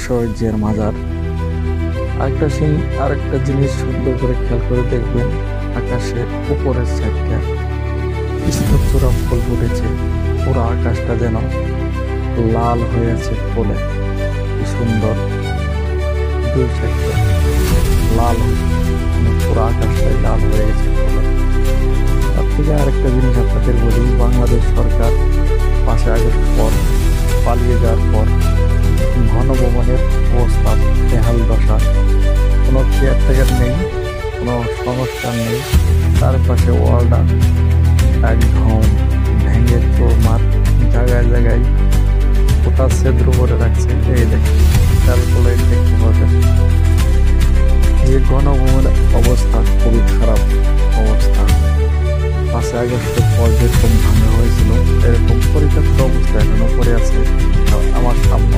ঐশ্বর্যের মাজার। আরেকটা জিনিস সুন্দর করে খেয়াল করে দেখবেন, আকাশে উপরের সাইডটা কৃষ্ণচূড়া ফুল ফুটেছে। পুরো আকাশটা যেন লাল হয়ে আছে ফুলে, কি সুন্দর। দুই সাইডটা লাল, পুরো আকাশটাই লাল হয়ে গেছে ফুলে। তার থেকে আরেকটা জিনিস আপনাদের বলি, বাংলাদেশ সরকার 5ই আগস্ট পর পালিয়ে যাওয়ার পর গণভবনের অবস্থা বেহাল দশা, কোনো কেয়ারটেকার নেই, কোনো সংস্কার নেই। তার পাশে ওয়ালটা একদম ভেঙে চোরমার, জায়গায় জায়গায় ওটা ছেদ্র করে রাখছে। এই দেখে খেয়াল করলে দেখতে পাবেন এই গণভবনের অবস্থা খুবই খারাপ অবস্থা। 5ই আগস্টের পর যেরকম ভাঙা হয়েছিল এরকম পরিত্যক্ত অবস্থা এখনো পড়ে আছে। আমার সামনে